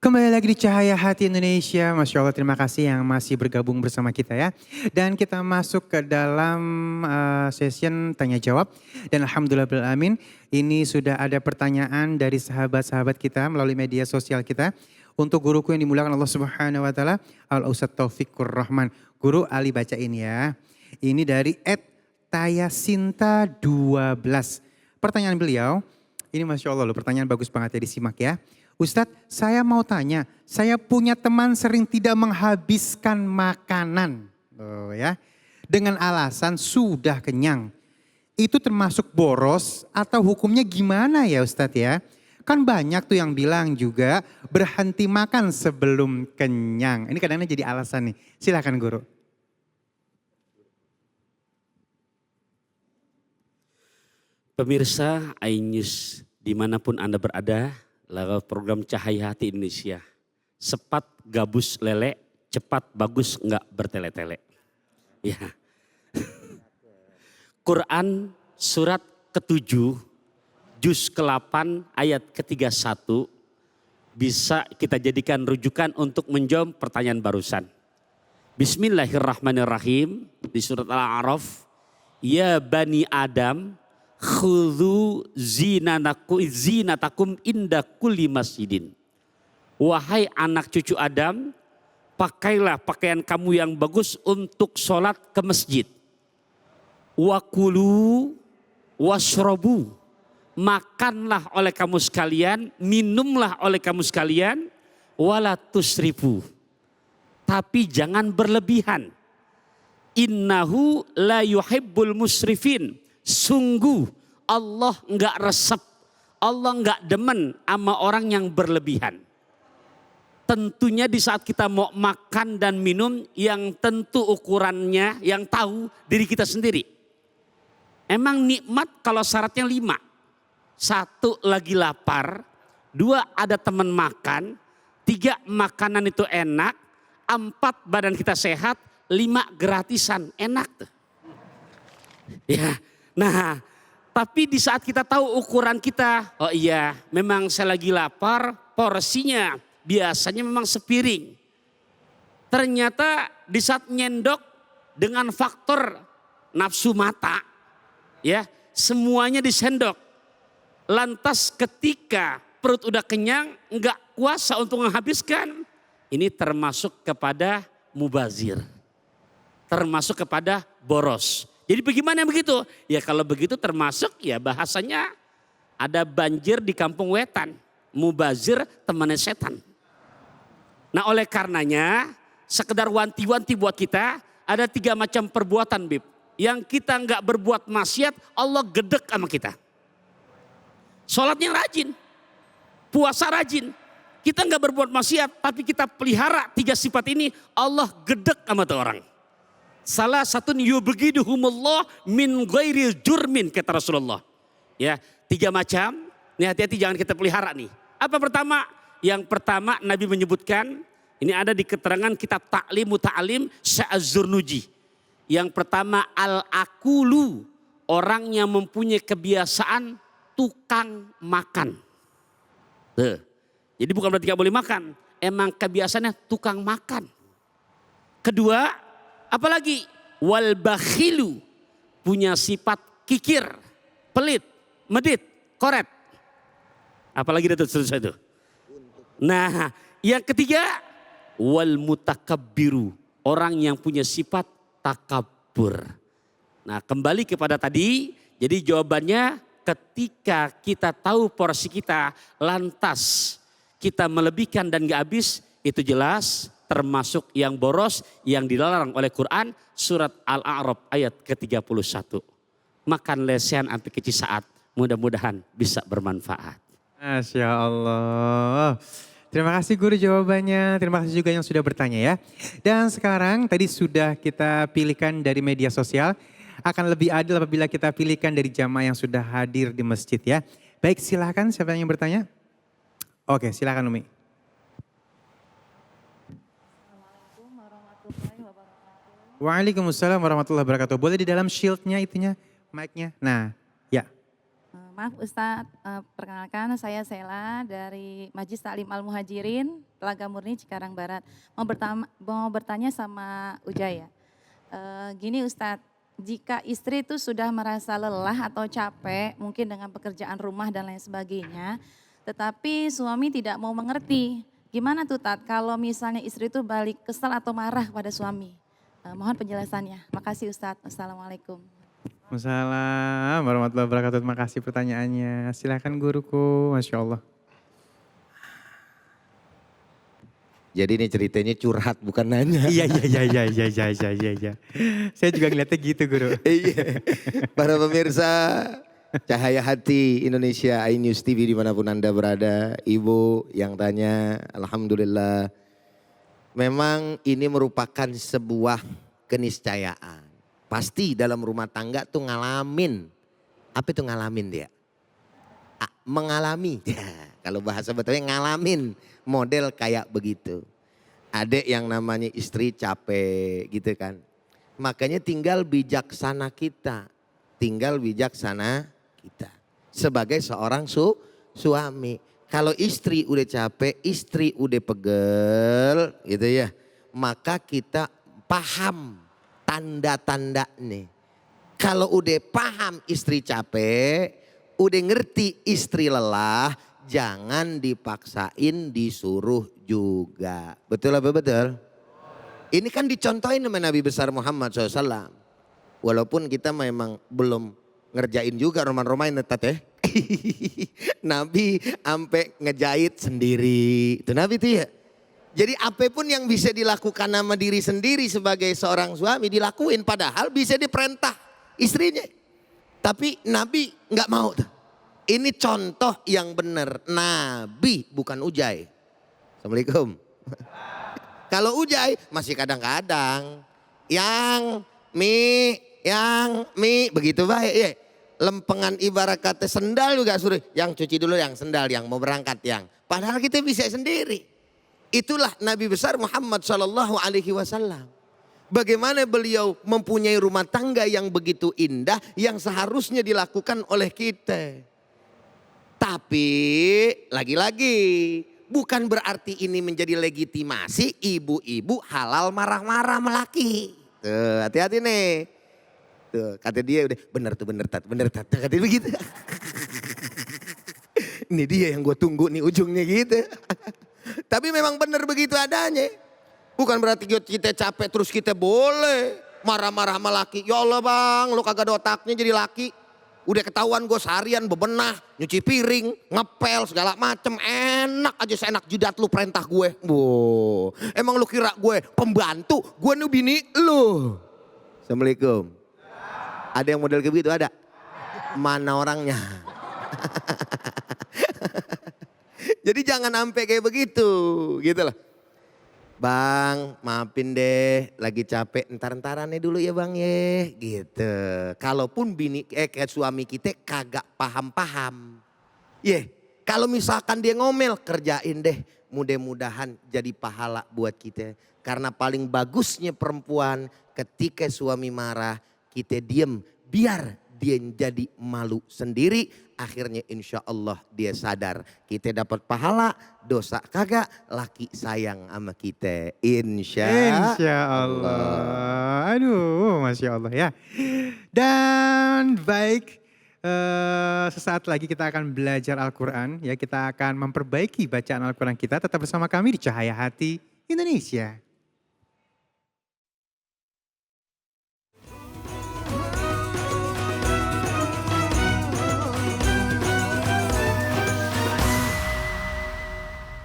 Kembali lagi di Cahaya Hati Indonesia. Masya Allah, terima kasih yang masih bergabung bersama kita ya. Dan kita masuk ke dalam session tanya jawab. Dan alhamdulillah ini sudah ada pertanyaan dari sahabat-sahabat kita melalui media sosial kita. Untuk guruku yang dimuliakan Allah Subhanahu wa taala, Al Ustadz Taufikur Rahman. Guru Ali baca ini ya. Ini dari @tayasinta12. Pertanyaan beliau, ini Masya Allah loh, pertanyaan bagus banget ya, disimak ya. Ustadz, saya mau tanya, saya punya teman sering tidak menghabiskan makanan, ya, dengan alasan sudah kenyang. Itu termasuk boros atau hukumnya gimana ya Ustadz ya? Kan banyak tuh yang bilang juga berhenti makan sebelum kenyang. Ini kadang-kadang jadi alasan nih. Silakan guru. Pemirsa iNews dimanapun Anda berada, lewat program Cahaya Hati Indonesia. Sepat gabus lele, cepat bagus enggak bertele-tele. Ya. Quran surat ke-7, juz ke-8 ayat ke-31 bisa kita jadikan rujukan untuk menjawab pertanyaan barusan. Bismillahirrahmanirrahim di surat Al-A'raf. Ya Bani Adam, khudhu zinatakum inda kulli masjidin. Wahai anak cucu Adam, pakailah pakaian kamu yang bagus untuk sholat ke masjid. Wakulu washrobu, makanlah oleh kamu sekalian, minumlah oleh kamu sekalian, wala tusrifu, tapi jangan berlebihan. Innahu la yuhibbul musrifin. Sungguh Allah enggak resep, Allah enggak demen sama orang yang berlebihan. Tentunya di saat kita mau makan dan minum, yang tentu ukurannya, yang tahu diri kita sendiri. Emang nikmat kalau syaratnya 5. 1 lagi lapar, 2 ada teman makan, 3 makanan itu enak, 4 badan kita sehat, 5 gratisan, enak tuh. Ya. Nah, tapi di saat kita tahu ukuran kita, oh iya memang saya lagi lapar, porsinya biasanya memang sepiring. Ternyata di saat nyendok dengan faktor nafsu mata, ya semuanya disendok. Lantas ketika perut udah kenyang, enggak kuasa untuk menghabiskan, ini termasuk kepada mubazir. Termasuk kepada boros. Jadi bagaimana begitu? Ya kalau begitu termasuk ya bahasanya ada banjir di kampung wetan. Mubazir temannya setan. Nah oleh karenanya sekedar wanti-wanti buat kita, ada 3 macam perbuatan Bib. Yang kita nggak berbuat maksiat, Allah gedek sama kita. Sholatnya rajin, puasa rajin. Kita nggak berbuat maksiat tapi kita pelihara 3 sifat ini, Allah gedek sama tuh orang. Salah satu yubghiduhumullah min ghairi jurmin kata Rasulullah. Ya, 3 macam. Ini hati-hati jangan kita pelihara nih. Apa pertama? Yang pertama Nabi menyebutkan, ini ada di keterangan kitab Ta'lim Muta'alim Sya'az-Zurnuji. Yang pertama al-akulu, orang yang mempunyai kebiasaan tukang makan. Tuh. Jadi bukan berarti gak boleh makan, emang kebiasaannya tukang makan. Kedua, apalagi wal bakhilu, punya sifat kikir, pelit, medit, koret. Apalagi itu selesai itu. Nah, yang ketiga wal mutakabbiru, orang yang punya sifat takabur. Nah, kembali kepada tadi, jadi jawabannya ketika kita tahu porsi kita, lantas kita melebihkan dan gak habis, itu jelas termasuk yang boros yang dilarang oleh Quran surat Al-A'raf ayat ke-31. Makan lesehan sampai kecil saat, mudah-mudahan bisa bermanfaat. Masya Allah. Terima kasih guru jawabannya, terima kasih juga yang sudah bertanya ya. Dan sekarang tadi sudah kita pilihkan dari media sosial, akan lebih adil apabila kita pilihkan dari jamaah yang sudah hadir di masjid ya. Baik, silakan siapa yang bertanya? Oke, silakan Umi. Waalaikumsalam warahmatullahi wabarakatuh. Boleh di dalam shieldnya itunya, mic-nya. Nah, ya. Maaf Ustadz, perkenalkan saya Sela dari Majlis Taklim Al-Muhajirin, Telaga Murni, Cikarang Barat. Mau bertanya sama Ujaya. Gini Ustadz, jika istri itu sudah merasa lelah atau capek, mungkin dengan pekerjaan rumah dan lain sebagainya, tetapi suami tidak mau mengerti. Gimana tuh Tat, kalau misalnya istri itu balik kesal atau marah pada suami? Mohon penjelasannya. Makasih Ustadz. Wassalamualaikum. Waalaikumsalam warahmatullahi wabarakatuh. Terima kasih pertanyaannya. Silakan guruku, Masya Allah. Jadi ini ceritanya curhat bukan nanya. Iya. Saya juga ngeliatnya gitu guru. Iya. Para pemirsa Cahaya Hati Indonesia iNews TV dimanapun Anda berada. Ibu yang tanya, Alhamdulillah. Memang ini merupakan sebuah keniscayaan. Pasti dalam rumah tangga tuh ngalamin. Apa itu ngalamin dia? Mengalami. Ya, kalau bahasa betulnya ngalamin model kayak begitu. Adek yang namanya istri capek gitu kan. Makanya tinggal bijaksana kita. Tinggal bijaksana kita. Sebagai seorang suami. Kalau istri udah capek, istri udah pegel gitu ya. Maka kita paham tanda-tanda nih. Kalau udah paham istri capek, udah ngerti istri lelah, jangan dipaksain disuruh juga. Betul apa betul? Ini kan dicontohin sama Nabi besar Muhammad SAW. Walaupun kita memang belum ngerjain juga roman-romain tetap ya. Nabi sampai ngejahit sendiri. Itu Nabi itu ya. Jadi apapun yang bisa dilakukan sama diri sendiri sebagai seorang suami dilakuin. Padahal bisa diperintah istrinya. Tapi Nabi nggak mau tuh. Ini contoh yang benar. Nabi bukan Ujai. Assalamualaikum. Kalau Ujai masih kadang-kadang. Yang mi begitu baik ya. Lempengan ibarat kata sendal juga suruh. Yang cuci dulu yang sendal yang mau berangkat yang. Padahal kita bisa sendiri. Itulah Nabi besar Muhammad Sallallahu Alaihi Wasallam. Bagaimana beliau mempunyai rumah tangga yang begitu indah yang seharusnya dilakukan oleh kita. Tapi lagi-lagi bukan berarti ini menjadi legitimasi ibu-ibu halal marah-marah melaki. Tuh hati-hati nih. Tuh kata dia udah bener tat. Kata dia begitu. Ini dia yang gue tunggu nih ujungnya gitu. Tapi memang benar begitu adanya. Bukan berarti kita capek terus kita boleh marah-marah sama laki. Ya Allah bang, lu kagak ada otaknya jadi laki. Udah ketahuan gue seharian bebenah, nyuci piring, ngepel segala macem. Enak aja seenak jidat lu perintah gue. Wow, emang lu kira gue pembantu? Gue nih bini lu. Assalamualaikum. Ada yang model kayak begitu ada? Mana orangnya? Jadi jangan sampai kayak begitu, gitu loh. Bang, maafin deh, lagi capek, entar-entarannya dulu ya bang ya, gitu. Kalaupun kayak suami kita kagak paham-paham. Kalau misalkan dia ngomel, kerjain deh. Mudah-mudahan jadi pahala buat kita. Karena paling bagusnya perempuan ketika suami marah, kita diem. Biar dia jadi malu sendiri. Akhirnya insya Allah dia sadar kita dapat pahala, dosa kagak, laki sayang sama kita. Insya Allah. Aduh Masya Allah ya. Dan baik, sesaat lagi kita akan belajar Al-Quran. Ya, kita akan memperbaiki bacaan Al-Quran kita. Tetap bersama kami di Cahaya Hati Indonesia.